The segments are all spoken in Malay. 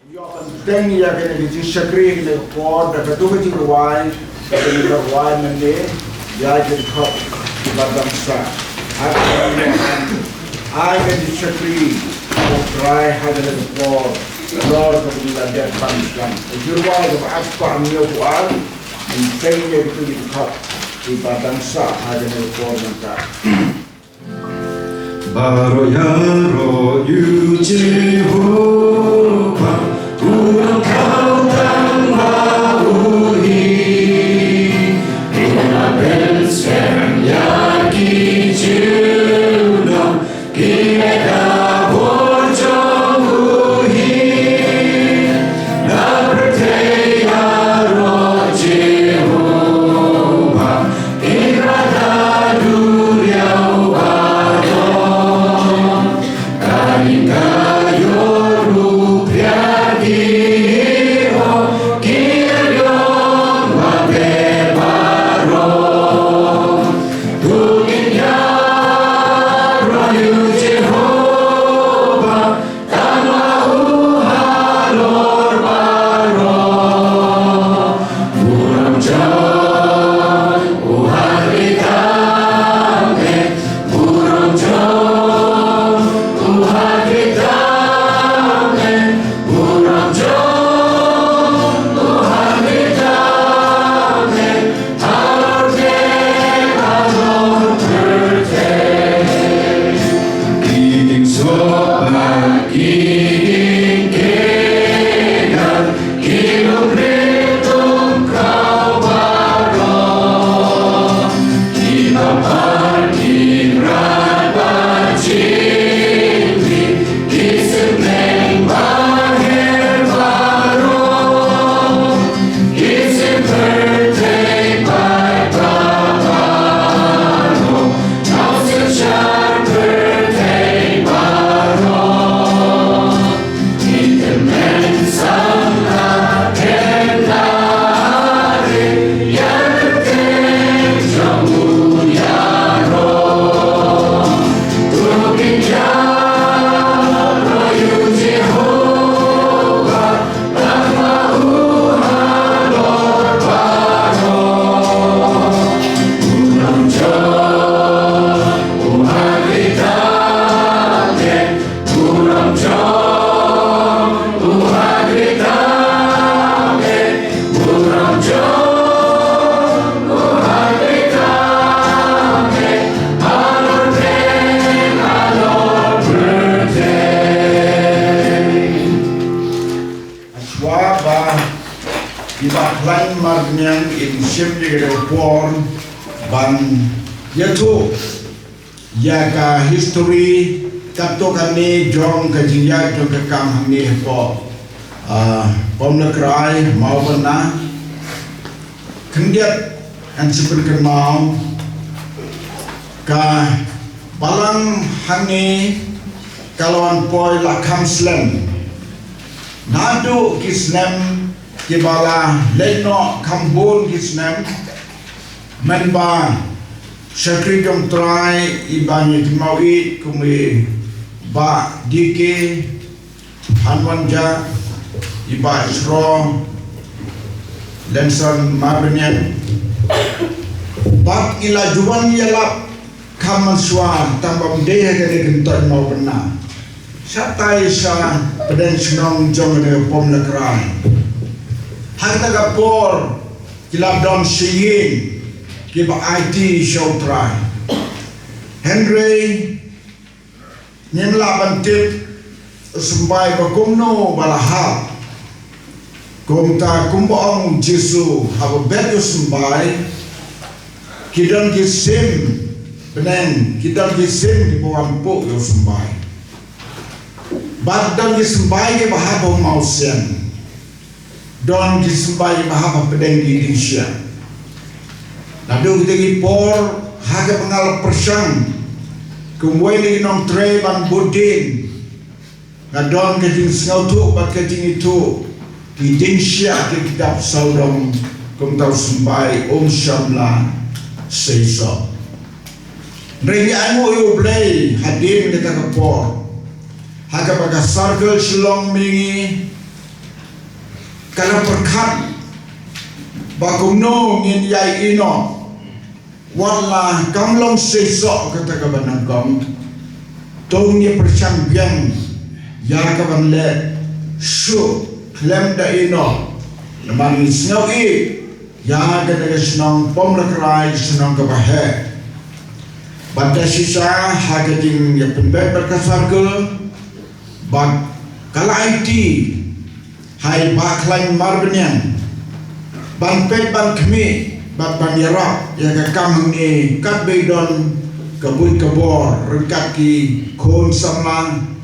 Then you are going to disagree with the board, the Katuki wine, the wine and the Yakin Cup, but I'm sad. I can disagree with try having the board, Lord of the dead punishment. If you want to ask for a new one, and failure to the cup, but I'm sad having the board and that. 바로야로 유지호바 우렁 가우당마우히 이나벨 샘야기 주노 기회가 보정우히 나불테야로 지호바 이라다 두려워 Yaga history kato kami jong kajinja jong kekam hamni po pomnakrai mau bena kendiat an seperti mau ka balang hani kalauan poi lakam slam nadu kisnem kibala leno kambun kisnem menba Syakri jom try ibanya timawit kumi ba dike hanwanja iba isro lensan mabnian bak ila juwan yalap kaman suan tambam deha kene kenton mau benar satai sa peden senong jom de pom nakrai hangta kapor kilap dom siyin kiba IT show try Henry nyemla bantit sembai bakumno balahap kumta kumbaong Jesu habo beto sembai kidan kisim benen kidan kisim di bawah po yo sembai badang kisembai ke bahabo mausian don kisembai bahabo pedeng di Indonesia. Lalu kita gipor haga pengal persang kumway ni nong tre ban budin ngadon kajing ngautu bat kajing itu di Indonesia kitab saudom kum tau sembai syamla seiso Regi anu yu blay hadir kita kapor haga baga sargal shilong mingi kalau perkat bagumno ngin yai ino wala kamlong sesok kata kabanan kom tongnya persang biang ya kaban le shu klem da ino naman snow ya kada senang pomrakrai senang kabahe pada sisa hagating ya pembet berkasar ke bag kala IT hai baklain marbenian ban pet ban kemi ban yarap ya ka kam ni kat beidon kabut kabor rengkat ki kon samlang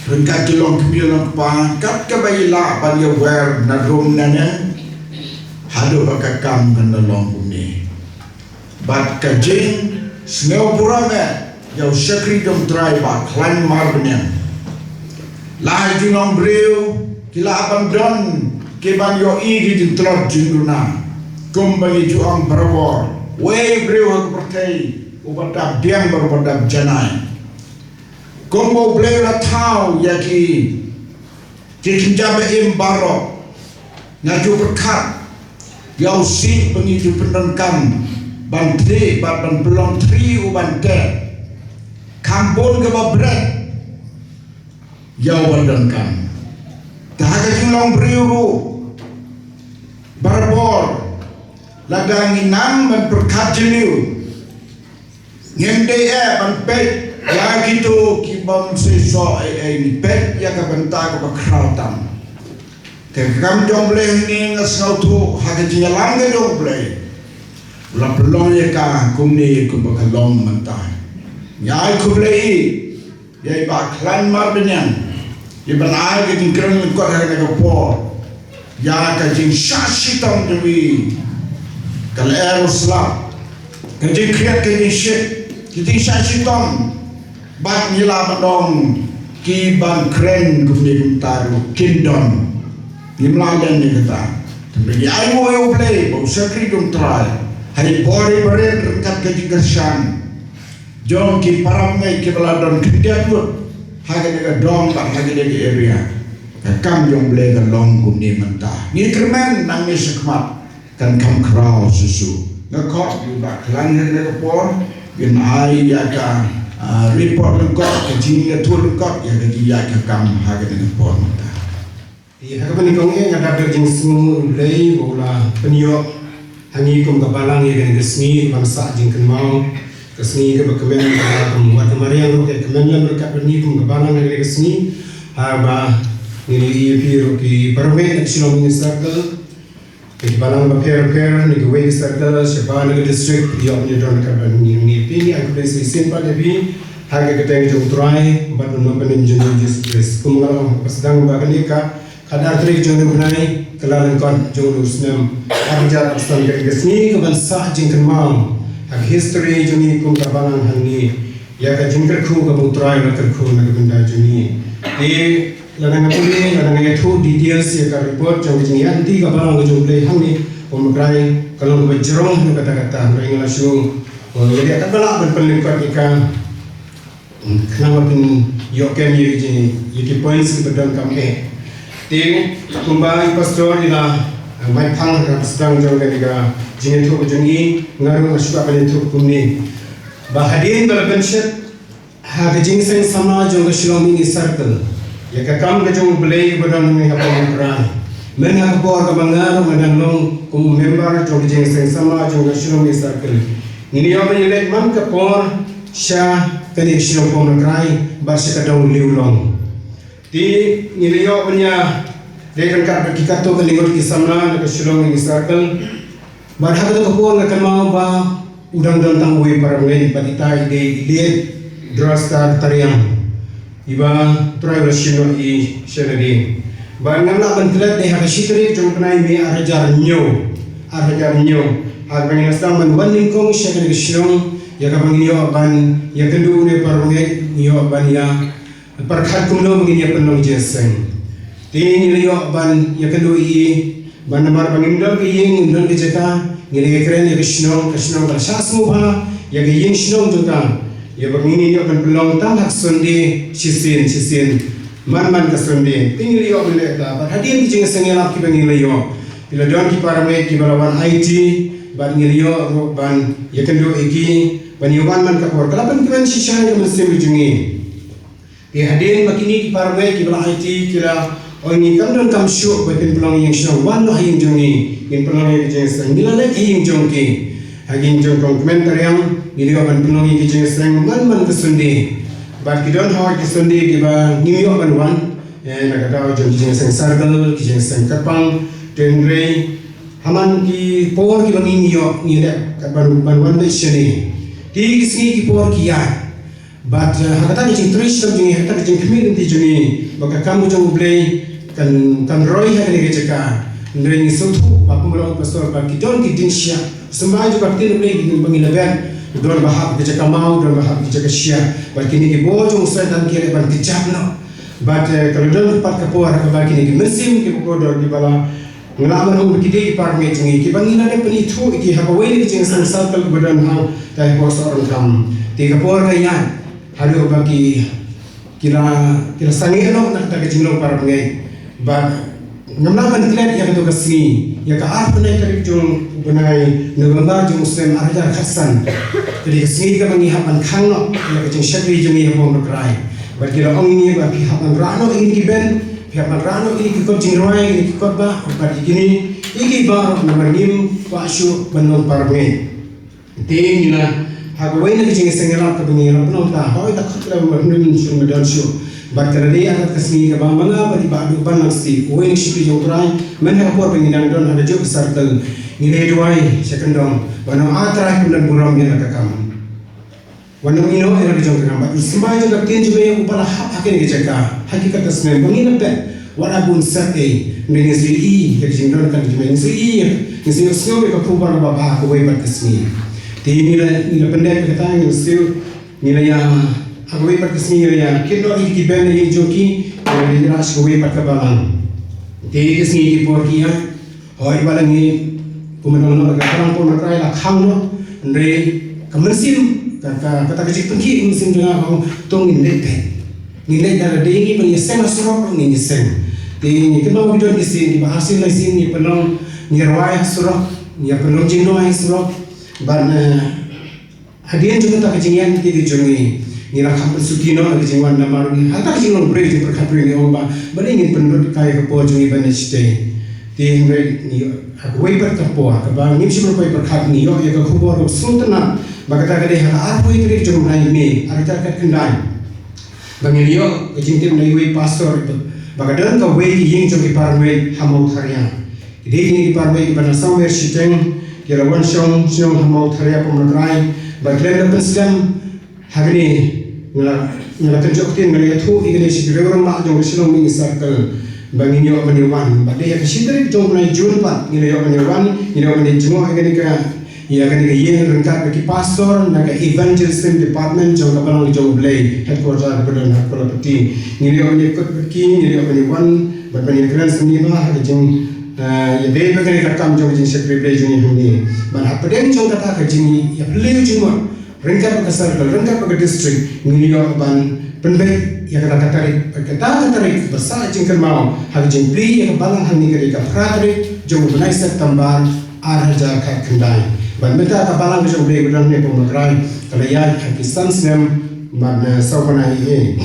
rengkat ki long kemi long pa kat ka baila ban ya wer na rum nane hado baka kam kan long ni bat ka jing sneo purame ya sakri dom try ba klain marbenian lai junong breu kila abang don keban yo igi di telur jinduna kumbali juang berawar way breu hak pertai ubadab biang berbadab janai kumbo breu la tau yaki jikinjabe imbaro ngaju berkat yau si pengidu pendenkan bantri ban belong tri uban ke kampun ke babret yau pendenkan tahaga julong beriuru barbor ladang inam dan berkat jeliu ngende ban pet ya gitu kibam seso ni pet ya ka benta ka bakrautam te kam jomble ni ngasau tu haga jilang ga jomble la pelong ya ka kumni ku bakalong mentai ya ku blei ya ba klan marbenian iban ai ke tingkran ko ha ka po ya ka jing shashi tong dewi kal erosla ka jing kriat ke jing shit ki jing shashi tong bat nila badong ki ban kren kumni taru kindon nimladen ni kata tapi ai mo yo play bo sakri dum try hai bore beren rengkat ke jing gersan jong ki param ngai ki baladon kindian mut haga daga dong bang haga daga area kam jong blega long kumni mentah ni kermen nang ni sekmat kan kam kraw susu ngakot yu bak lang daga por bin ai ya ka report lengkot ke jing tu lengkot ya ka dia ka kam haga daga por mentah di haga bani kong e ngada daga jing smu lei bola penyo hangi kum kabalang ya kan resmi bangsa jing kenmau kesini ke berkemen buat kemarin ke kemen yang mereka bernikum ke balang negeri kesini haba ini piro ki permen silong ni circle ke balang baper ni ke way circle siapa negeri district dia punya don ke ni pini aku boleh simpan tapi harga kita yang try buat menemukan jenis jenis kumgalang sedang bahkan ka kadar trik jong benai kelalan kon jong usnam arja astan ke kesini ke bangsa jingkan mau history juni kum kabalang hani ya ka jingkar khu ka mutrai na kar khu na benda juni e ladang puli ladang itu details ya ka report jong jini anti kabalang jong play hani umrai kalau berjerong kata-kata ring langsung jadi akan balak berpelingkat ikan kenapa pun yokem ye jini points bedang kami ti kumbai pastor ila mai phang ka sedang jong ga jini tu jungi ngaru suka bani tu kumni bahadin balbenset ha gajing sen sama jong shlomi ni circle ya ka kam gajong belai badan ni ha pangran men ha bor ka bangar madan long kum member jong jing sen sama jong shlomi circle ni yo bani le man ka por sha kani shlom pangrai bar se ka dong liulong ti ni yo bani lekan ka berkikato ka lingot ki samla ka shlomi circle barha ka ko na kan ba udang dantang we parangay patita ide iliet drasta tariang iba try rashino I shenadi ba ngana bantlet de hakashitri jongpnai me arajar nyo habang nastang man waning kong shenadi shong ya kabang niyo aban ya kendu ne parangay niyo aban ya parkhat kumlo mangin ya penong jeseng tin niyo aban ya kendu I banamar pangindol ki ying indol ki jeka ngile keren ya kishnong ka shasmu ba ya ki ying shnong jeka ya bangini yo kan belong tam hak sundi chisin man kesunde tinggi liok bile ta bat hadian ki jeng sengela ki bangi liok bila don ki parame ki balawan IT ban ngilio ro ban yakendo iki ban yuban man kapor kalapan ki ban shisha ki mesim jungi ki hadian makini ki parame ki bala IT kila oni kam don kam syu batin pulang yang syang wan no haying jungi in pulang ki jeng seng bila lek haying jongki haging jong komentar yang ngilio ban pulang ki jeng seng man kesunde bat kidon hawa kisundi kiba ngimyo banwan nakataw jong kijeng seng sargal kijeng seng kapang tenrei haman ki por ki bangimyo ngile kaban banwan de sheni ti kisni ki por ki ya bat hakata kijeng trish jong hakata kijeng kmin ti jongi baka kamu jong blei kan roy ha ni keceka ndrei ni sotu pakumro pastor ba kidon ki dinsya semai juga tin blei ki bangilaben don bahap kita kamau don bahap kita kesia bat kini ki bojong setan kiri ban kicapno bat kalau don pat kapor ka kini ki mesim ki bodo di bala ngalaman hum ki parme jingi ki bangina de penithu ki ha bawe ki jing sang sakal badan ha tai posor kam ti kapor ka yan hadu ba ki kira sangi no nak ta ki jinglo parme bat ngalaman klet ya to kasni ya ka ar penai karib jong benai November jong Muslim arja khasan jadi kesini ka mangi hapan khang no ya ka jing shakri jong ya bom krai ba kira ong ni ba ki hapan rano ini ki ben ki hapan rano ini ki kop jing roi ini ki kop ba ba kini iki ba namangim pa syu banon parme te ni na ha go wena ki jing sengela ka bengi ra pno ta hoi ta khatra mandun syu medan syu bat kerana akat kesini ke bang manga bagi badu ban nasi kue ni shikri jong trai men ha por penginan don ada jok sartel nilai duai sekendong bano atrai kunan buram yang akakam wano ino era jong kam bat semai juga tin juga yang upala hak akan keceka hakikat asmen bangina pe wala bun sate dengan sri ke jing don kan jeng sri ni sri snow ke kubar baba ko wei bat kesini ti nilai pendek kata yang sri nilai yang agwe pat kisni ya kino iki ben ni joki ni ras agwe pat kabalan te kisni ki por kia hoi balang ni kumenon no ga parang por matrai la khang no ndre kamersim kata kecik tengki musim dengan kau tong ni le da de ni pen yesen asro ni yesen te ni kino video ni sin ni bahasin la sin ni penong ni rawai asro ni penong jingno asro ban hadian juga tak kecingyan ti dijongi nila kampung sukino lagi jengwan nama ni hata jengwan beri di perkapri ni omba beri ingin penurut kaya kepo jungi bani cite ti ngre ni aku wei perkapo akaba ngim si berpai perkap ni yo ya ka kubor ko sultana bagata kade ha arpo ikri jom nai ni arita ka kendai bangi yo jingtim nai wei pastor itu bagadan ka wei ying jom ki parwe hamau tharia ide ni ki parwe ki bana sawer siteng kira wan shong hamau tharia pomrakrai baglen da peslam hagni ngala kerja tin ngala thu igene si orang mak jong silong mi circle bangin yo maniwan bade ya kesidri jong nai jun pat ngila yo maniwan ngila mani jmo igene ka ya kan ke yen rengkat ke pastor na ke evangelism department jong kabalang jong blay headquarter badan hakol peti ngila yo ni kot ki ngila yo maniwan bat bani kran seni ma ha jong ya de bagani ka kam jong jing secretary blay jong ni ban hapen jong kata ka jing ya blay jong rengkat ke circle, rengkat ke district, ngilio ban penbek ya kata tarik besar jengkel mau, hal jeng beli yang balang hal ni kerja pratrik, jeng benai September arja kat kendai, ban meta ke balang jeng beli bulan ni pemakrai, kalau ya Pakistan sem ban saupanai ini,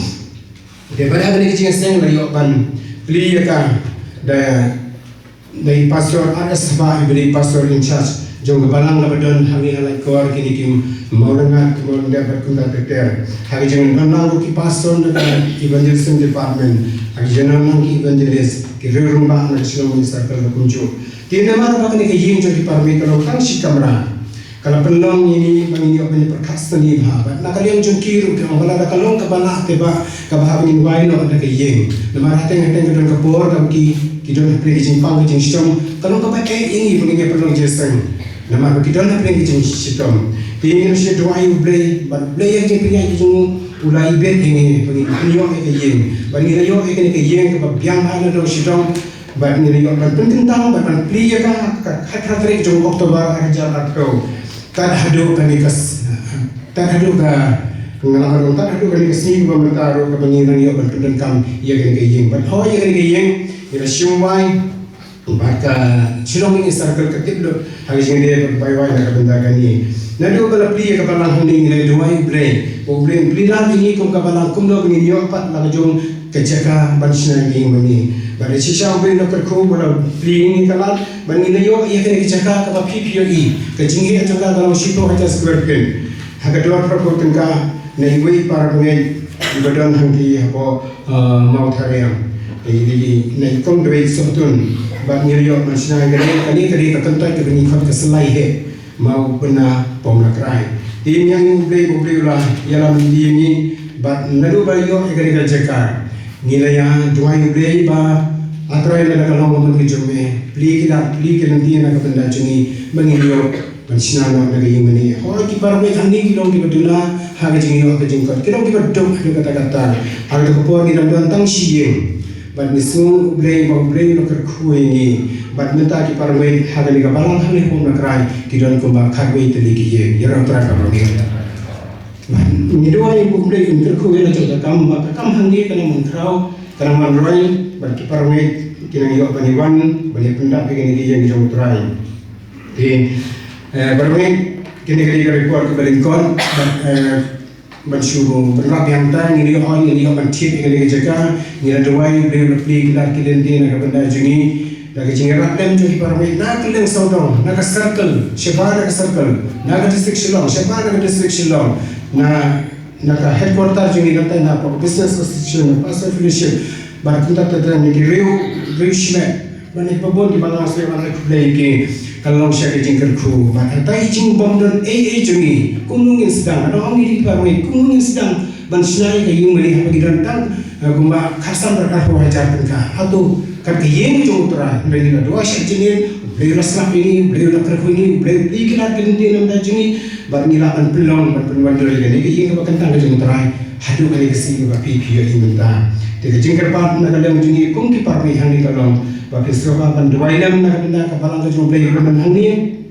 daripada ada ni kerja seng lagi ban beli ya kan, dari pastor RS beli pastor in charge. Jong balang labadon hangi halai kor kini kim maulangat kemon dapat kunta teter hagi jangan nang ki pastor na evangelism department hagi jangan nang ki evangelis ki rumah na silong circle na kunjo kini mana pa kini kaying jong ki parmi kalau kang si kamera kalau penong ini mangini opini perkas ni bahabat na kaliang jong kiru ki wala kalong kabana ke ba kabahabin wai no ada kaying na hateng kadon kapor kam ki don pri jing pang jing stong kalong ka ba ini mangini penong jeseng nama kita nak pergi jeng sitom, tinggal si doa ibu blay yang jeng pergi jeng ulai bet ini pergi niok yang, bagi niok yang ke biang mana dong sitom, bagi niok ban penting tahu ban beli ya kan kat jeng Oktober ajar atau tak hadu kami kas tak hadu ka pengalaman orang tak ada kali kesini gua mentaro ke pengiran ia berpendekam ia kena gayeng but ho ia kena gayeng ia siumai maka cilong ini circle ketip lo hari ini dia berbayar nak benda kani nado bala pli ke balang handi nilai duai brain pli lah ini kum ke balang kum do ngini opat la jong kecaka bansna ging mani pada sisa brain nak kerku bala pli ini kalat bani yo ia kena kecaka ke PPE kecinggi atanga dalam situ aja square pin haga dua perkut tengah naiway para pengen ibadan hangki apa mau thariam jadi naikong doi sotun bat nyeriok masna gani kani kekentai ke bini khot ke selai he mau bena pomna krai ini yang boleh lah ialah ini bat nadu bayo egari jakar nilaya duai boleh ba atrai la kalau mau menjume pli nanti nak benda juni mengiriok masna no nagi meni ho ki parbe khani kilong ki baduna haga jingi ke jingkot kilong ki badum kata-kata haga ko por ni dan tang siyeng bat nisun ublei no kerku ini bat menta ki parbe haga ni gabalang hali pom na krai ki don ko ba khagwe teli ki ye yara tra ka ro ni ni doa ni ublei in kerku ela jota kam hangi kana mun krau kana man roi bat ki parbe kinang yo paniwan bani penda pe ki ye jong trai di bermain kini report ke Belinkon mensyuruh berlap yang tan ini orang ini orang tip ini jaga ini ada way beli beli kita kilendin nak benda juni nak jingerat lem jadi bermain nak kileng saudong nak circle siapa nak circle nak district Shillong siapa nak district Shillong nak headquarter juni nanti nak business association pasal affiliation berkuntat tentang ini riu shime bani pabon di mana saya mana play ke kalau saya kejingker ku maka tai jing bom dan jungi kunungin sedang ada orang ini parmai kunungin sedang ban sinai ke yung meli haba gidan tang gumba khasan berkah wajar tengka atau kan ke yeng jong utara beli dua syak jinin beli raslah ini beli lakar ini beli kilat kendi nam da jungi ban ngilakan pelong ban penwan doi ini ke yeng ke kentang ke jong utara hadu kali kesi ke PPO ini minta de jingker pat na kalem jungi kum ki parmai hani kalong bagi sekolah bantuan nak benda kapalang ke jumlah yang bermenangi,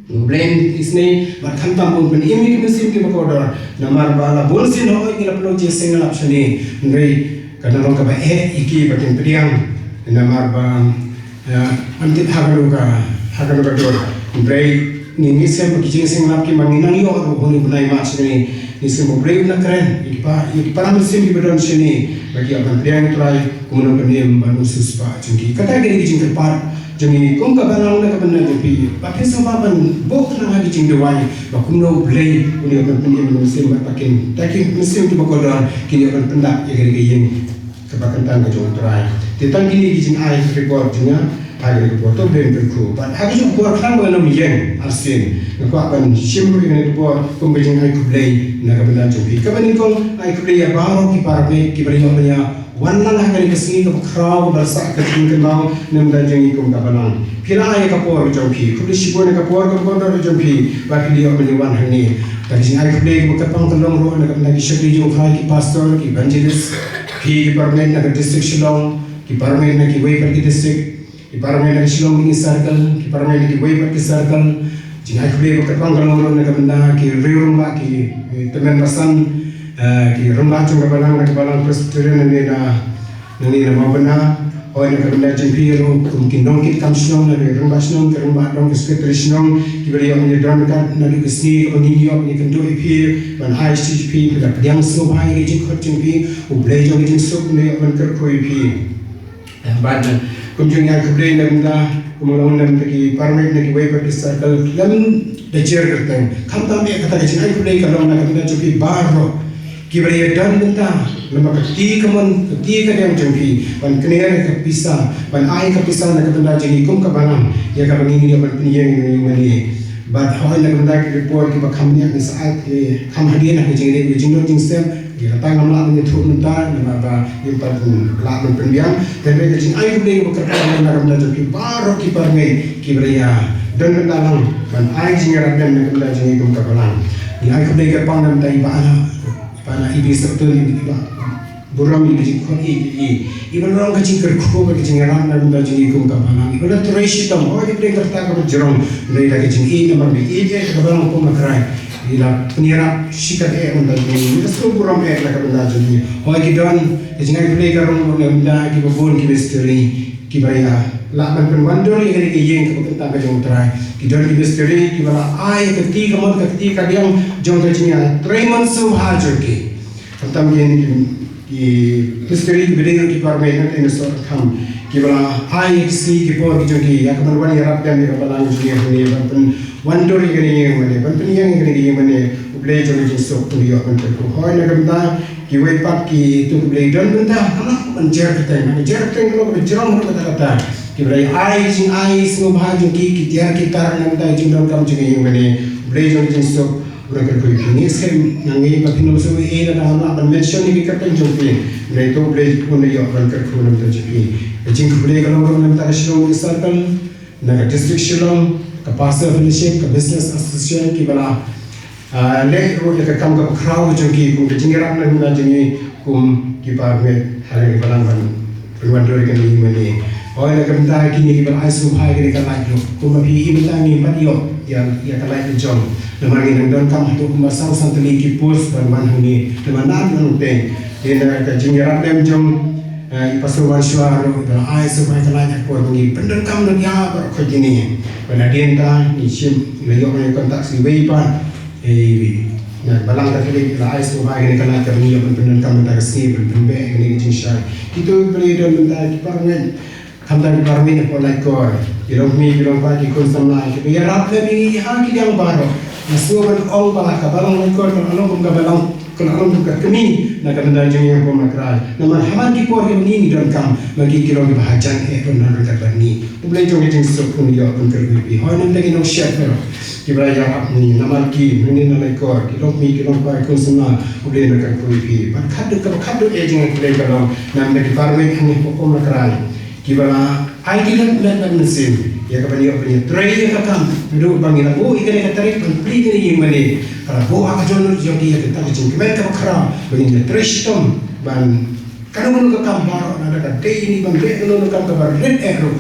blend isni berkantam pun ini mesin kita berkodar, nama bala bolsin hoi kita perlu jesen ngelap sini, ngai karena orang kaba iki batin periang, nama bang antit hagaluka dor, ngai ni sem bagi jesen ngelap ki manginang yo honi benai mak sini, ni sem boleh nak keren, iki para mesin di badan sini. Bagi abang priang try kemudian kemudian bangun suspa jengki kata gini jengki part jengki kum kabalang nak kebenar jengki pakai sababan bok nang lagi jeng dewai bakum no play uni abang kemudian mesin pakai taking mesin tu bakodan kini abang pendak ya gini yang kebakan tang kejong try tentang gini jeng ai report jengnya ai report tu ben berku but hari tu buat kan boleh yang asin aku akan simple ini buat kum jeng ai play nak kebenar jengki kebenar kong ai play ya baru ki parbe ki beri wan lang hari kesini ke crowd bersak ke jengkau nem dan jengi kum kabalang pila ai kapor jengki kuli sibone kapor kapor jengki bagi dia menyuan hani dari sini ai play ke kapang kelong ro nak lagi syekli jong ki pastor ki evangelist ki parmen nak district Shillong ki parmen nak ki way pergi district ki parmen nak Shillong ini circle ki parmen ki way pergi circle jingai play ke kapang kelong ro nak benda ki riurumba ki temen pasan ki rumah chung kabalang nak kabalang presbyterian ni na mabana o na kabanda jempiro mungkin dongkit kam snong na rumah snong ke rumah dong presbyterian snong ki beli yang ni drum kan na di sini pengini ni kendo ip ban high CGP pada yang so high ni jing khot jempi u blai jong jing sok ni ban ker ko ip ban kumjung yang keblai na benda kumulong na ki parmit na ki way per circle lam de jer kerteng kam tam e kata jing ai keblai kalong na kabanda jempi baro kibari dan benda lama keti kaman keti kadang jengki ban kenera ke pisah ban ai ke pisah nak benda jengi kum ke balang ya ka bangini dia ban penyeng ni mani bat hoi nak benda ke report ke bakam ni saat ke kam hadiah nak jengi jingdon jingsem ya ta ngam la ni thu nta nama ba impat la ban penbiang dan mereka jing ai boleh bekerja nak benda jengki baru kibar ngai kibari ya dan benda lang ban ai jingaran dan nak benda jengi kum ke balang ni ai boleh ke pang dan tai ba pana ibi sektor ini tiba buram ini jikon iban orang kecil kerku kecil ngeran dan benda jengi kum kapana iban terisi tam oh iban kerta kamu jerong dari lagi jengi nomor bi ije kabalang kum makrai ila penira sikat benda ni sesuatu buram lah benda jadi hoi kidon jangan play karung benda ki babon ki misteri ki baya laban penwandor yang ni yang ke kita ke jong try kidon ki misteri ki bala ai keti kamot keti kadiang jong kajinya Raymond Suhajar ki tam yen ki misteri ki bede ki parmen in so kam ki bala ai si ki por ki jong ki ya kaman wani rap kan ni bala ni ban wandor yang ni mane ban yang ni mane ublay jong jing sok tu yo kan ko hoi na gamda ki wei pat ki tu ublay don benda kana menjer kita ko berjerong kata ki ublay ai sing bahagi ki tiar ki tar nang dai jing don kam jing yang mane ublay jong jing sok urang ko ni sem nang ni pa pinu so e na na ban mention ni ka tan jong pi ublay to ublay ko ni yo kan ko nam ta ji jing ublay ka lo nam ta shilong circle na district shilong ka pastor fellowship ka business association ki bala le ro le ka kam ka crowd jong ki kum jing ram na jing kum ki par me hare balang ban ruan do ke ni mani oi le kam ta ki ni ki bala isu hai ke ka lai kum ma pi im ta ni pat yo ya ka lai jong le ma ngi don kam to kum sa sang tli ki post ban man ni le ma nan nu te ina ka jing ram dem jong pastor wan shwaro bala ai su hai ka lai ko ni pendon kam no ya ba ko jini bala den ta ni sim le yo ne kontak si wei pan na balang ta kali la ai so hai ne kana ka ni yo pen kam ta si pen be ni jing sha itu beli don ta ki parmen kam ta ki parmen ko lai ko ilong mi ilong pa ki kun sam lai ki ya rap le mi ha ki yang baro na so ban ol bala ka balang lai ko ka along ka balang ka along ka kami na ka benda jing yang ko makrai na man haman ki por ni don kam bagi ki ro ki bahajan pun na ka ni ublai jong jing so pun yo pun ka bi hoi nem lagi no share pero ki belajar apa ni nama ki ni na lai ko ki lok mi ki lok pa ko semua ublai na ka ko bi ban khadu e jing ublai ka long nam na ki parme ni ko makrai ki bala ai ki lan mesin ya ka bani punya tray ka kam du bangi na bu ikane ka tarik pan pli ni yang mane kala bu aka jonur jong ki ka ta jing kemen ka khara bani na tray stom ban kanun ka kam baro na ka dei ni ban re no kam ka bar red ero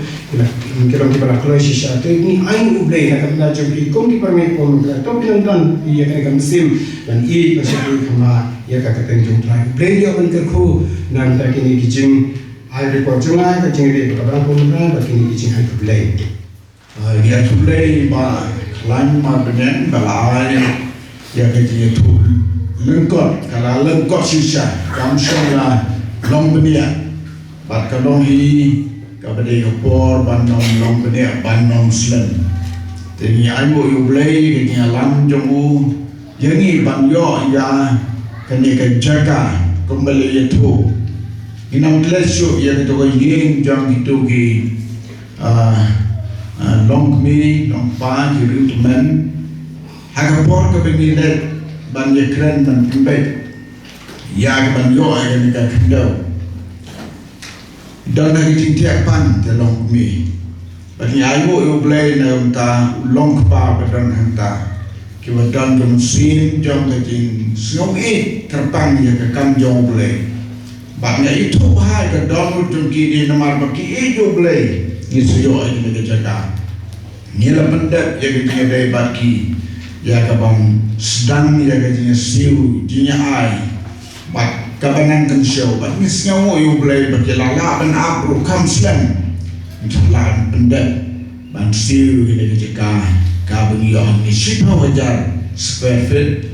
kira ki bala kloy shisha te ni ai ublai na ka na jong ki kom ki parme ko na to pinang dan ya ka kam sim dan i ka sa ki kama ya ka ka jong try play yo ban ka khu nan ta ki ni ki jing ai report jungai ka jing re ka bang ko na ba ki ni ki jing ai play dia tulai ba lan ma benen balai ya ke dia tu lengkot kalau lengkot sisa kam sala long benia bat ka long hi ka bade ka por ban nom long benia ban nom slen te ni ai mo yu blai ke ni lam jomu yengi ban yo ya ka ni ka jaga kembali ya tu inam lesu ya ke to yeng jang itu ki long mi long pa ki ru tu men hagapor ka bengi let ban ye kren ban pembe ya ka ban yo ai ni ka kendo dan hari ting tiap pan te long mi ban ya yo yo play na ta long pa ba dan hanta ki wa dan dum sin jong ka ting siong e terpang ya ka kam jong play ban ya itu hai ka don tu ki di namar ba ki e yo play ni suyo ai ni ka jaga ni la pendat ya ke tinga dai baki ya ka bang sedang ya ke tinga siu tinga ai bat ka banang kan show bat ni snyawo yu blai ba ke la ban apro kam slam la pendat ban siu ni ke ka bang yo ni shipa wajar square feet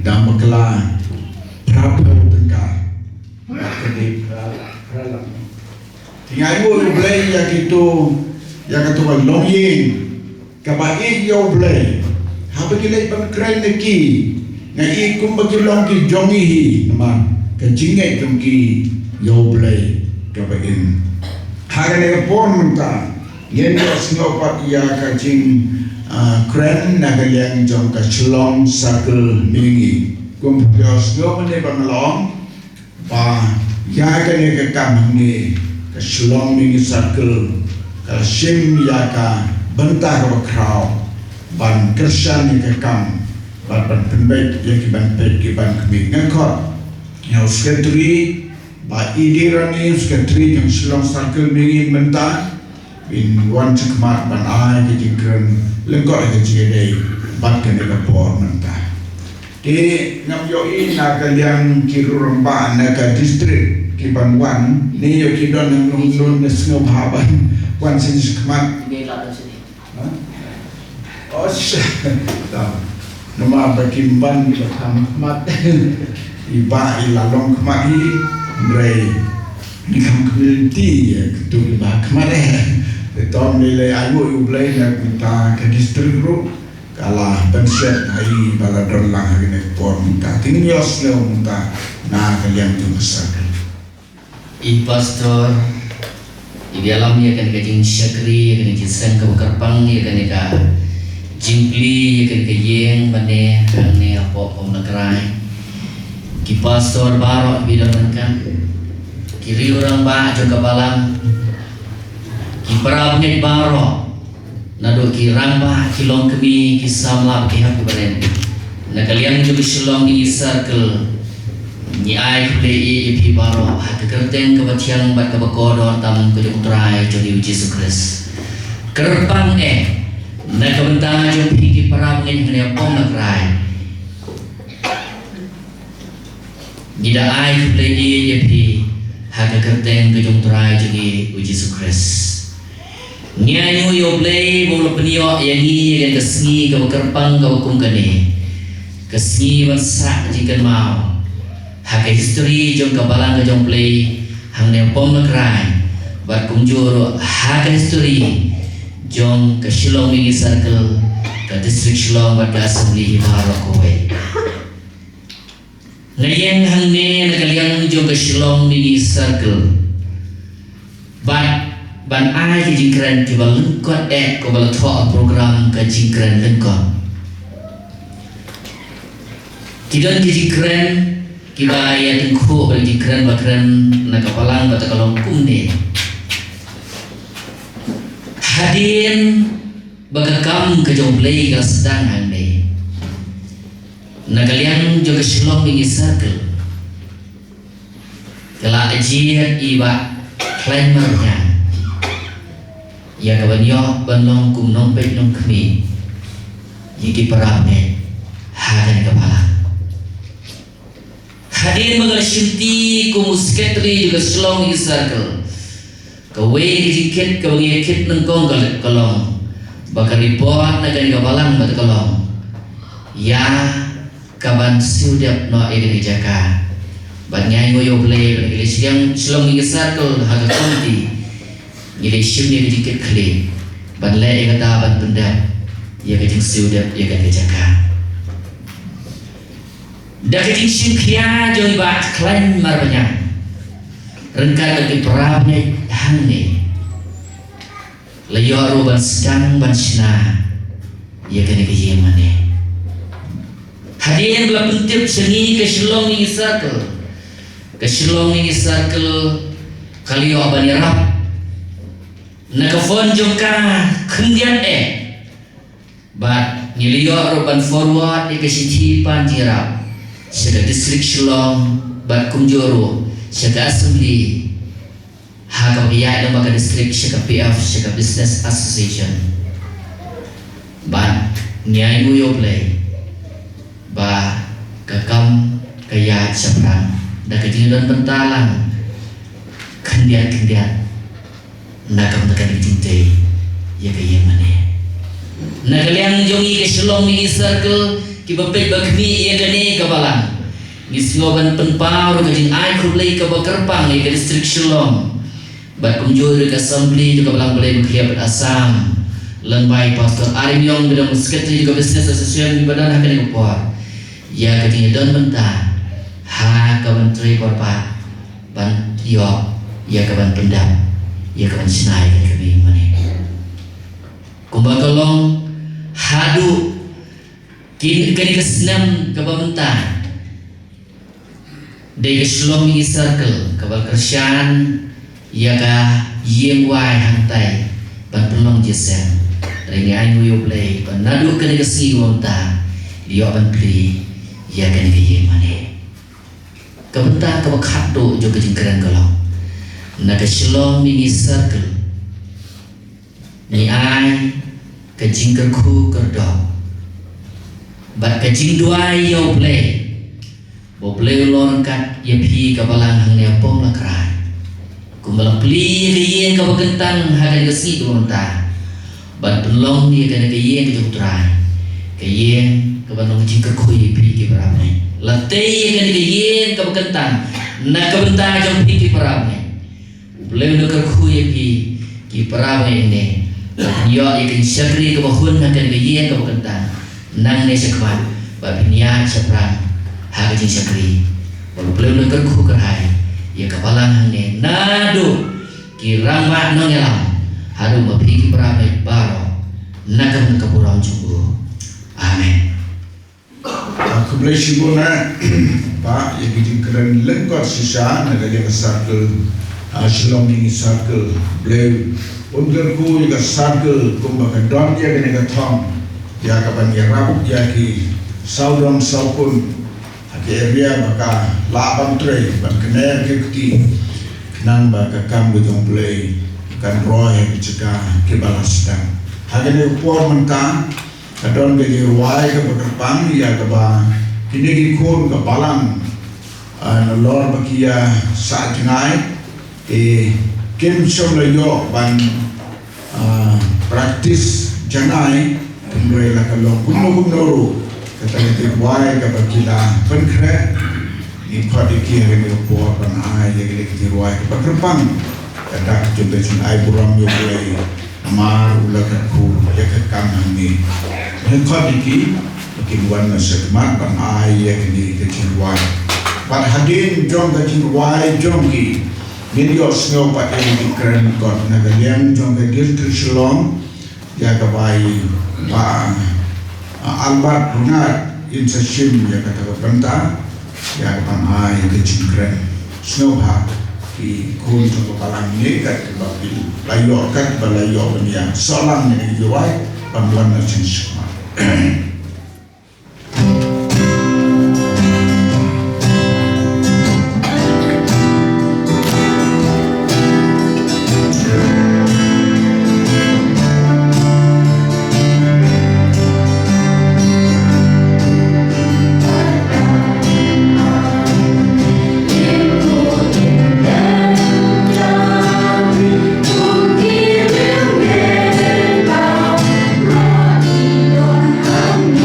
dam kala prapa tengka ka di prala tinga yu blai ya gitu ya kata long yin kabai yo blai ha bagi lai ban krai neki ngai kum bagi long ki jongi hi nama ka jingai tum ki yo blai kabain ha ga ne pon menta yen yo sno pa ya ka jing kren na ga yang jong ka chlong circle mingi kum yo sno ne ban long ba ya ga ne ka kam ni ka chlong mingi circle kalau sim ya ka bentah ka kraw ban kersan ni ka kam ban pembet ya ki ban pet ki ban kami ngakot ya sekretari ba idirani sekretari yang selong circle mingi bentah in wan cekmat ban ai ki jingkren lengkot ka jidai Bahkan di kapor mentah. Di ngapyoi na kalian kirurambaan na ka distrik Kibanwan ni yo kidon ng nung nesngobaban wan sinis kemat. Hindi lahat sini. Oh siya. Nama bakimban di kemat. Iba ilalong kemari Ndrai ni kam community ketu iba kemari. Tom nilai ayu ublai na kita ke distrik ro kalah pensiun hari baladon lang hari ni por minta tinggios leo minta na kalian tu besar. I pastor di dalam ya kan kajing syakri ya kan kisah kebukarpang ya kan ka jimpli ya kan kajeng bane hane apa negrai ki pastor barok bidan kan kiri orang ba juga balang ki parabnya barok nado ki ramba ki long kemi ki samla ki hak baren na kalian juga selong di circle ni ai play ip baro hat kerteng ke batiang bat ke bakodon tam ke jumtrai jodi Yesus Kristus kerpang na kabenta jom pigi parang ngin hanya pom na krai nida ai play ip hat kerteng ke jumtrai jodi Yesus Kristus nyayo yo play bolo penio yangi yang kesni ke kerpang ke hukum kene kesni wansa jika mau hak history jom kabalang ke jom play hang ne pom na krai bat kunjur hak history jom ke Shillong Mini Circle ke district Shillong bat ke assembly hibaro kowe ngayeng hang ne na kalian jom ke Shillong Mini Circle bat ban ai ke jingkran ke balengkot ko balatho program ke jingkran lengkot tidak ke jingkran kibaya tengku bagi keren bakren na kapalang bata kalong kumne hadin bagakam ke jomplay ka sedang hande na kalian juga Shillong Mini Circle kala ajiat iba climbernya ya kabanyo banong kumnong pek nong kemi yiki parame hadan kapalang hadir mengenai shinti kumusketri juga Shillong Mini Circle kawe dijikit kawangi kit nengkong kalong bakal report na gani kabalang bat kalong ya kaban sudap no ege jaka bat nyai ngoyo play bagi siang Shillong Mini Circle haga konti ngile shimni dijikit kle ban le ege ta ban pendap ya kajing sudap ya gani jaka Daging singkia joi bat klaim marbanyak rengkat bagi perabnya hangne layo roban sedang bansna ya kene ke yemane hadirin bela pentip sengi ke Shillong Mini Circle kaliyo abani rap nakafon jongka kendian bat ngiliyo roban forward ke siti panjirap Syaga distrik Shillong bat kumjoro syaga assembly haka biya lembaga distrik syaga PF syaga business association bat nyai muyo play ba kakam kaya syapran da kejingan bentalang kendian nakam tekan dijinte ya kaya mane na kalian jongi ke Shillong Mini Circle kibapet bakmi ya gani kabalang gisloban penpau kajing ai kublai ka bakerpang ke distrik Shillong bat kumjur ke assembly juga balang boleh berkhiap asam lembai pastor Arim Yong bidang sekretari juga business association di badan hakan kupor ya kajing don benta ha ka menteri korpa ban yo ya ka ban pendam ya ka ban sinai ka kami mane kumbakalong hadu kini kesenam kebamentah dari Shillong Mini Circle kabal kersian ya ka yeng wai hantai ban pelong jesen dari ai yo play ban nadu kene kesi wonta dia ban play ya kene ke yeng mane kabenta kabakhat do jo ke jingkran kalong na ke Shillong Mini Circle ni ai ke jingkar khu kerdok bat kajing duai yo play bo play lon kat ye pi ka balang hang ne pom la krai kumbala pli ke yen ka bagentang haga ke si don ta bat long ni ka ke yen ke utrai ke yen ka banong jing ka khoi pi ke barame la te ye ke yen ka bagentang na ka benta jong pi ke barame play no ka khoi pi ki barame ne yo ye ke syakri ka bahun na ke yen ka bagentang nang ne sekwan ba binya sapran haga jing syakri walau play no ka khu karai ya kapalang hangge nado kirama nongelam haru mapiki beramai baro nakam kapurang jumbo amen. Aku boleh sibuna Pak yang kita keren lengkap sisa negara circle Shalom ini circle boleh untukku juga circle kumbakan don dia dengan tom dia kapan dia rabuk dia ki saudon saupun ke area baka laban tray ban kener ke kti nang baka kam gojong play kan roy bichaka ke balastan hagane upor menta kadon ge ruai ke berpang ya ke ba kini gi kon ke balang na lor bakia sa jingai kem som la yo ban practice janai tumre la kalong kuno kata kita buai ke berkila penkret ni pada kia kami lupa pan ai jadi kita buai ke berkerpang kata kita cun ai buram yo boleh mar ulah kerku ya kekam ni ni pada kia mungkin buat nasi kemat pan ai ya kini kita buai pan hadin jom kita buai jom ki ni yo snow pada ini keren kot nagalian jom kita Shalom ya kebai pa Albert Runat insashim ya kata benta ya pan ai ke cingkren snowha ki kun to palang ni kat babil layo kat balayo benia solang ni juai panduan na cinsma Hãy subscribe cho kênh Ghiền Mì Gõ để không bỏ lỡ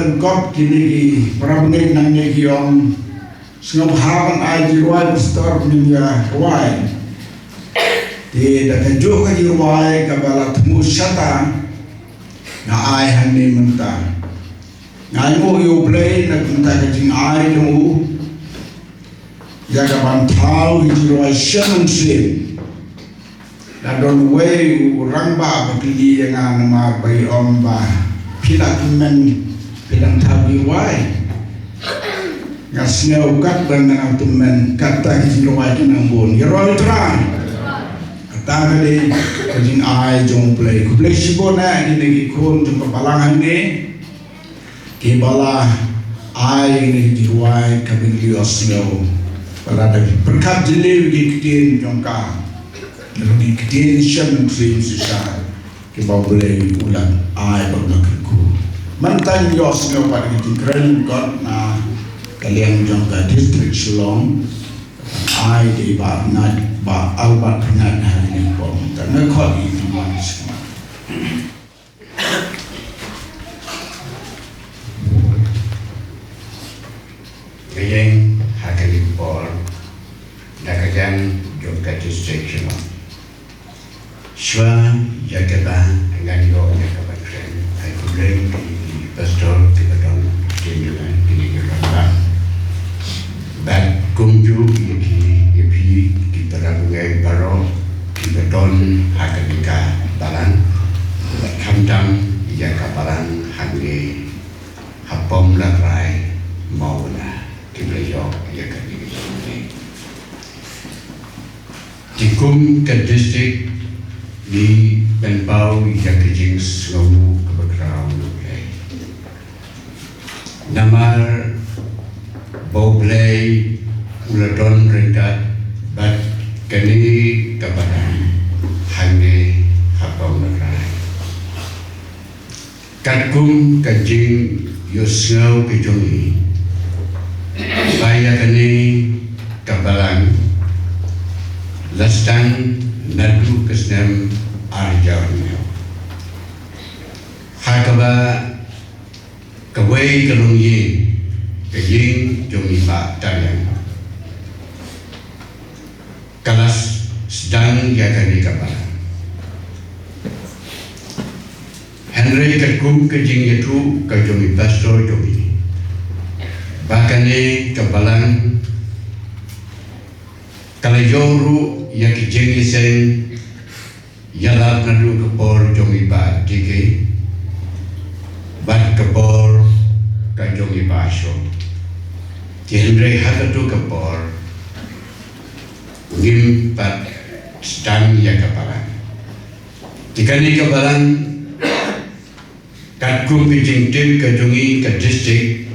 dan kot kini perabangin nang negion sengap hapan ai jiruai pastor punya kawai di dakajuk ka jiruai kabala temu syata na ai hani mentah ngai mo yo play na mentah ka jing ai demu ya ka bantau jiruai shaman sim na don way urang ba bakili yang nama bai om ba pilat men pilang tabi wai ngasnya ukat dengan temen kata jiruai kenang bon yeroi terang kata kali kajing ai jong play ku play sibona ni lagi kon jong kepalangan ni kibala ai ni jiruai kabin liosno pada berkat jeli gikitin jong ka lebih kecil siapa yang susah kita boleh ulang air berlaku mantan yos ngapak di keren kot na kalian jangka distrik Shillong air di bawah nat bawah albat nat hari ini pun karena kot ini manis Kayang hakali pol nakajan jangka distrik Shillong Shwa Yakaba Nganyo Yakaba Kren I could learn the pastor Tibetan Timulan Timulan Bat Kumju Yepi Tibetan Baro Tibetan Hakadika Balan Bat Kamtam Yakabalan Hange Hapom Lakrai Maula Tibetan Yakadika Tikum ke distrik di Benpau yang kejing selalu kebekarang play. Namar bau play uladon rendat bat kini kebadan hangi hapau negara. Katkum kejing yusngau kejongi baya kini kebalan lastang nadu kesnem arjaunya. Hakaba kawai kalung yin kejing jomi pak tayang. Kalas sedang yakani kapal. Henry ketkum kejing itu kejomi pastor jomi. Bahkan ni kapalan kalajoru yang kejeng isen yalat nadu kepor jongi ba dike bat kepor ka jongi ba sho tihendrai hakatu kepor ngim bat stang ya kapalan tikani kapalan katkum kejeng tim ka jongi ka distrik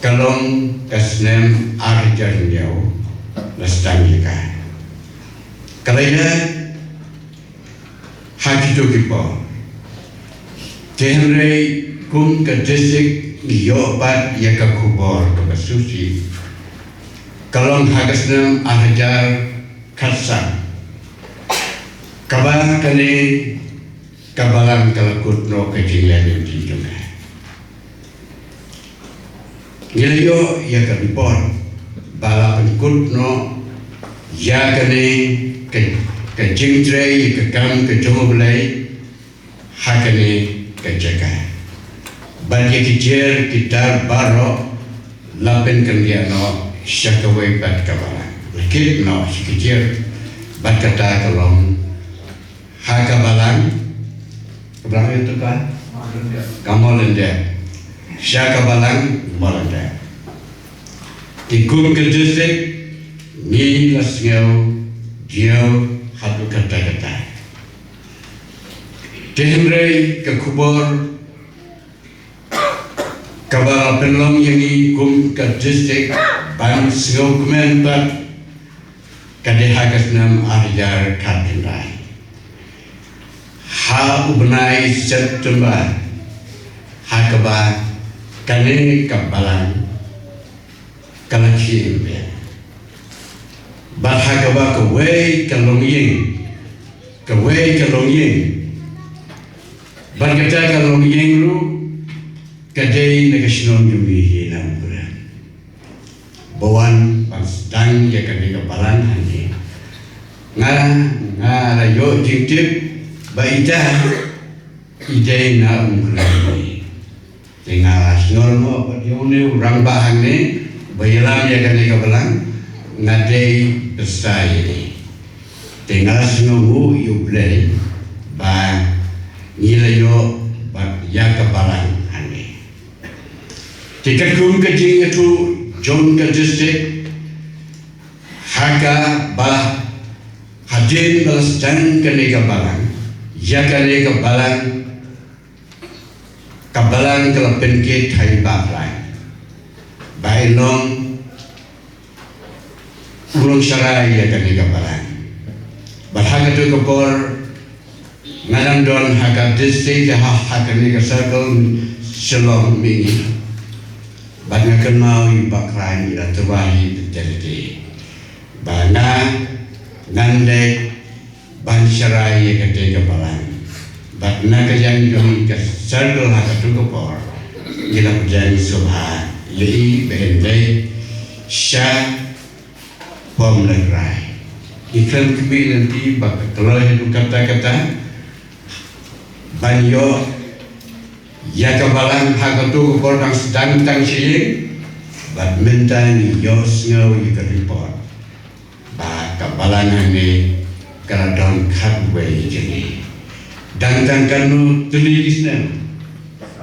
kalong kasnem arjan yau lastang yika kalanya haji jogipo tenrei kum ke distrik yobat ya ke kubor ke basusi kalong hagasnam ahajar katsa kabar kani kabalan kalakut no kejilian yang juga ngilayo ya ke bipor bala pengkut no ya kani ke jingtrai ke kam ke jomblai hakane ke jaga bagi kijer kita baro lapen kendia no syakawai bat kabala lekit no kijer bat kata kalong hakabalan keberapa itu kan kamalende syakabalan malende tikum ke distrik ni lasngau dia hatu kata-kata Tehemrei ke kubur kabal penlong yang ikum ke distrik ban sengau kemen bat kadehagas nam ahjar katindai ha ubnai september hakaba kane kabalan kalachim bat hakaba kawai kalonging bat kata kalonging lu kadai nagasnon jumi hinam kuran bawan pangstang ya kadai kapalan hani nga rayo jingtip baita idai na umkuran tinggal snor mo padione urang bahan ni bayalam ya kadai kapalan ngadai besai ni tinggal snongu yublay ba nilayo ba ya kapalan hani tiket kum kejing itu John ke distrik haka ba hadin balas dan kene kapalan ya kene kapalan kalau penke thai ba rai bailong ulung sarai ya kene kapalan bahaka tu kapor ngalang don haka distrik haka ni circle shalom mini banyak kenal ibak lain ila terwahi terjadi bana ngande ban syarai ya kete kapalan bana kajang kami ke circle haka tu kapor ila berjani subha yai bende sya pom negrai iklan kami nanti bak kalau itu kata-kata banyo ya kabalan hagatu korang sedang tang siying badminton yos ngau ika report ba kabalan ni karadon khatway jeni dan kanu tulisna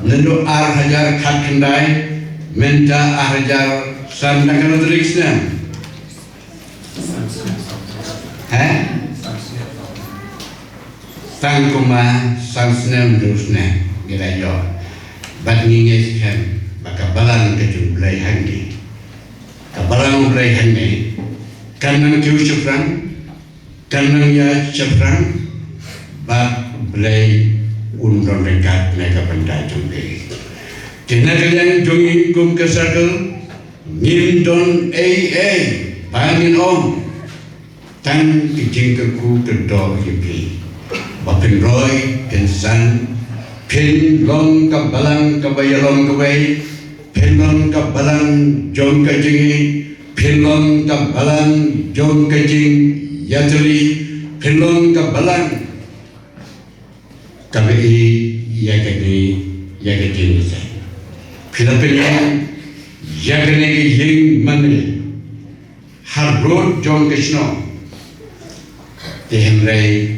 nendo ar hajar khat kendai menta ar hajar sandang kanu tulisna tangkuma sansnem dusna gilayo bat nginges kan maka balang ke jumlah hangi kabalang mulai hangi kanang kiu syafran kanang ya syafran bat belai undon dekat mereka benda jumlah kena kalian jongi kum kesakal ngindon pangin om tan kijing keku kedor yipi bapin roy kensan pin long kabalang kabayalong kabay pin long kabalang jong kajingi pin long kabalang jong kajing yatuli pin long kabalang kabay yakadini sa Philippines yakadini ying manli harrod jong kishno tehemray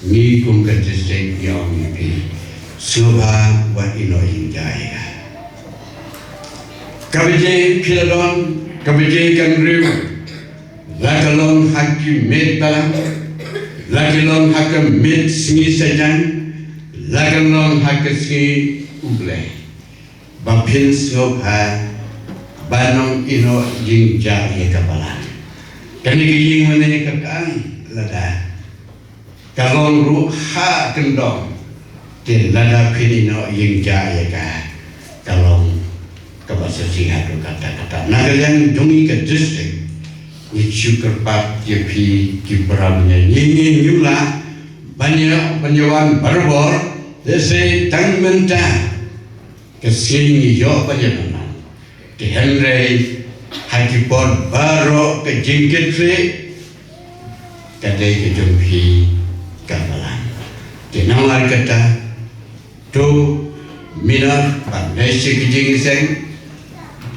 ni kum katiseng yong yipi Subha wa ino injaya kabije piladon kabije kanriu lakalon haki med balang lakalon haka med singi sajan lakalon haka singi ublay bapin subha banong ino injaya kabalan kani kiying manay kakang lada kalon ruha kendong lada pinino yang jaya ka kalong kabasa sihat kata-kata nagayang dungi ka distrik ni syukurpat yepi kibramnya nyingin yula banyak penyewan barbor dese tang menta kesini yo panjana ke henry hakipon baro ke jingkit fe kadai ke jumpi kabalan kenawar kata tu minat pandai sikijing seng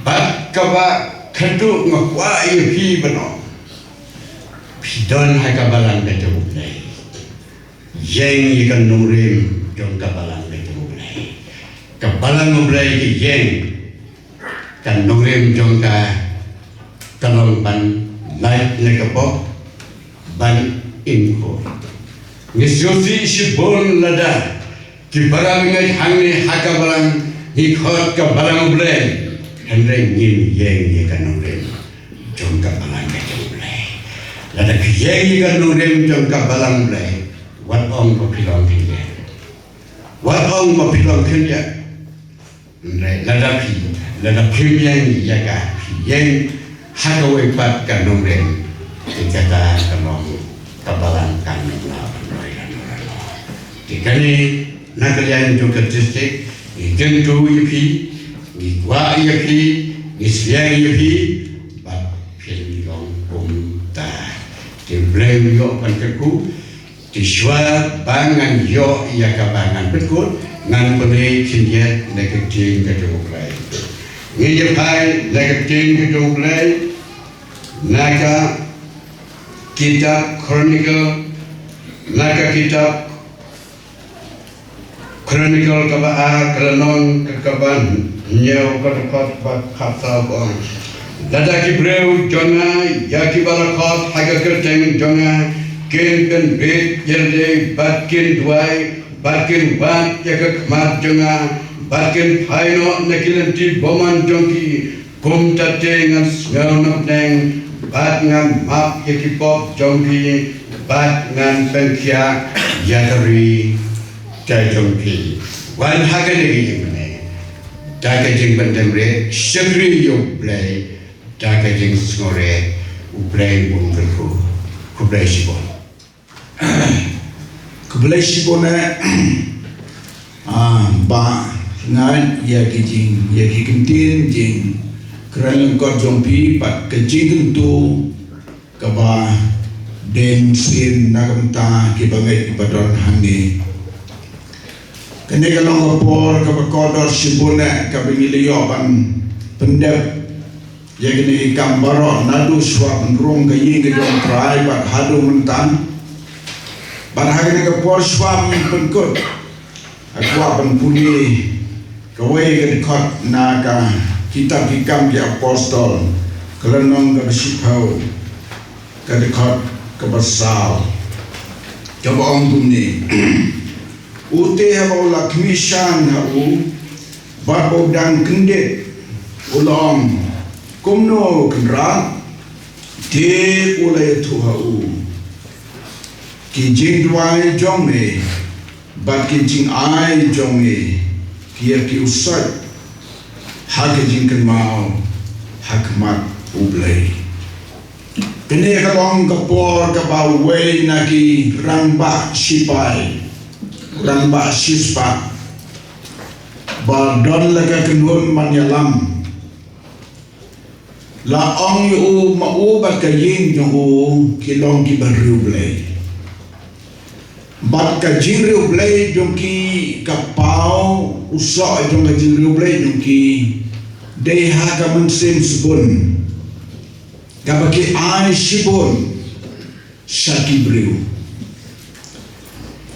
bat kaba kadu ngakwa ihi bano pidon hai kabalan betu mulai yang ikan nurim jong kabalan betu mulai kabalan mulai ki yang kan nurim jong ka kalong ban light nekapok ban info ngesiosi shibon lada ki barang ngai hangni haka barang hikhot ka barang blay henry ngin yeng ye kanurem jong ka barang ka blay lada ki yeng ye kanurem jong ka barang blay wat ong ko pilong kinye wat ong ko pilong kinye lada pi yeng ya ka yeng haka we pat kanurem kata kalong ka barang kan na blay kani nakalian juga distrik ni tentu yapi ni wa yapi ni siang yapi bat pin long ta ti blame yo pan ku ti shwa bangan yo ya ka bangan betkut ngan boleh cinjat negatif ke doblai ni je pai negatif ke doblai naga kitab chronicle kaba kalanon kekaban nyau katapat bat kata bang dada kibreu jonga ya kibarakot haga kerteng jonga ken ben bet yerde batkin duai batkin wat ya kekmat jonga batkin paino nakilanti boman jongki kum tate ngan ngau nang bat ngan map ya kipop jongki bat ngan pengkia yatari jongki wan haga lagi mana daga jing bandemre shagri yo play daga jing sore uplay bungelku kuplay shibon ba ngan ya kintin jing kerana kau jompi pat kejing tu kaba den sin nagamta kibangai ipadon hangi kene kalong kapor kabakodor sibuna kabingiliyo ban pendep ya kini kambaro nadu swap nrung kayi gedong trai bat hadu mentan ban hagene kapor swap penkut akwa ban puli kawai kedekot naga kitab hikam di apostol kelenong kabisipau kedekot kebasal coba om tumni ute haba ula kmishan hau babo dan kendet ulang kumno kenra te ula tu hau ki jing dwai jome bat ki jing ai jome kia ki usat hak jing kenmau hakmat ublai kene kalong kapor kabawai naki rangba sipai rangba sispa baldon laga kenun manyalam la ong yu mau bakayin yu kilong ki barublay bat ka jirublay jong ki kapau usok jong ka jirublay jong ki deha ka mensim subun kabaki ai sibun sakibriu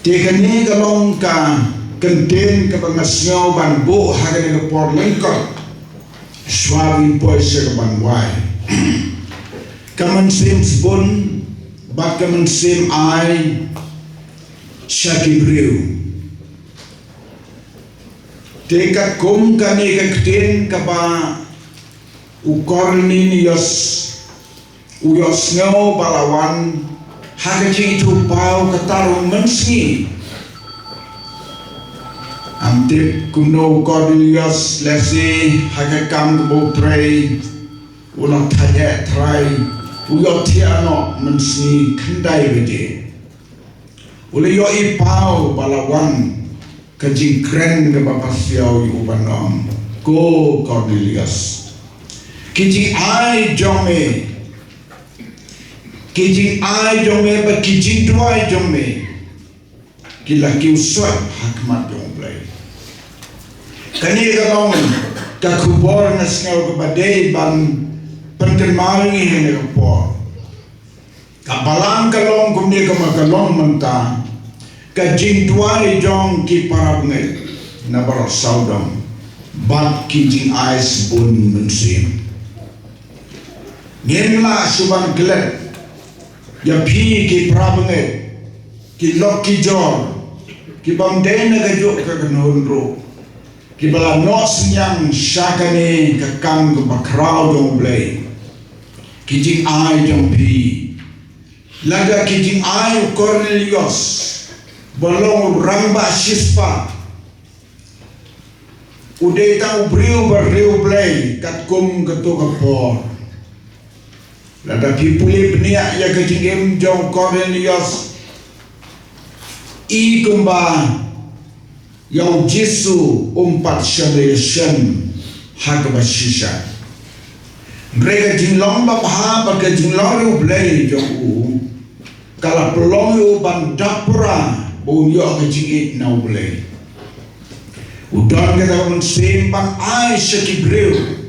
tekani kalong ka kenten ka pangasngaw ban bu hagane ka por lengkot swabi poise ka ban wai kaman sim sibun bak kaman sim ai sakibriu tekat kum kani ka keten ka ba ukorni ni uyos ngau balawan hagaji itu pau ketarung mensi antip kuno Cornelius lesi hagakam kebotrei ulang tanya trai uyot tiano mensi kendai bede ule yo ipau balawan kajing kren ke bapasiau ubanom ko Cornelius kiji ai jome kijing ai jome ba kijing dua jome kila kiusat hakmat jomblay kani kalong kakubor nasngaw kabadey ban pentermaringi hene kapor kapalang kalong kumni kamakalong manta kajing dua jong ki parabnget na barok saudam bat kijing ai sibun mensim ngenla suban gelet ya pi ki prabanget ki lok ki jor ki bamden na gajuk ka kanun ro ki bala no senyang syakane ka kam ka bakrau dong blay ki jing ai jong pi laga ki jing ai Cornelius balong ramba sispa uday ta ubriu barriu blay kat kum ka to ka por lada pipuli benia ya kejingem jong Cornelius i kumba Yang Jesu umpat syamil hakabashisha. Mereka jinglong babha baga jinglong yu blay jong kalau pelong yu bandapura bunyo ke jingit na blay. Udan kita mensimpan ai sekibreu.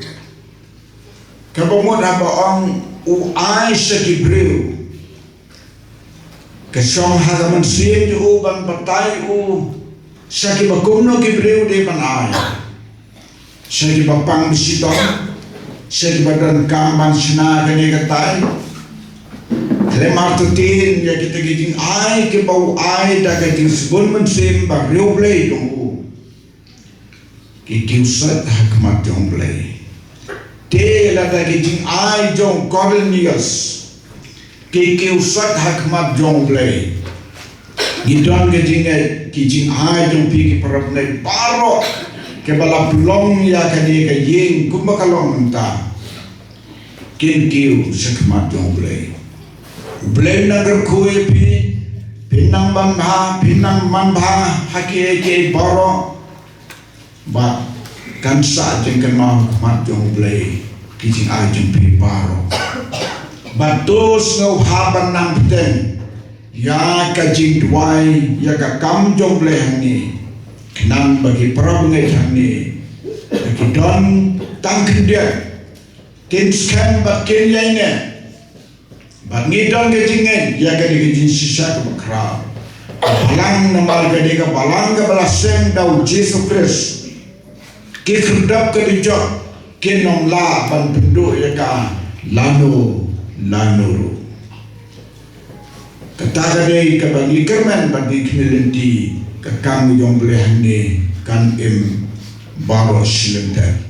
Kabomot apa ang ai sekibreu. Kesong hagaman sim ju ban batai saki bakumno kibreu de ban ai. Saki bapang bisitong, saki badan kamban sina kene katai. Lemar tutin ya kita gijing ai ke bau ai da gijing sebun mensim ba reu play dong. Kikiusat hakmat jong play. Te la da gijing ai jong Cornelius. Kikiusat hakmat jong play. Gidon gijing ai jong piki parap nai paro ke bala pelong ya kani ka yeng kumbakalong menta. Kikiu sakmat jong play. Blame nagar kue pinang manbha haki ke baro ba kansa jengkan mau mat jong blay kijing ajeng pi baro batus ngau haban nang peten ya kajing duai ya ka kam jong blay hangi kenan bagi perab ngai hangi bagi don tang kendia kin skan ba kin yaine ba ngidon gejingen ya ka digin sisa ka bakra balang namal ka diga balang ka balaseng dau Jesus Christ ke kedap ke dijak ke nom la ban penduk ya ka lano kata gadai ka bagi kerman bagi kemilenti ka kang yong boleh hande kan im baros silenter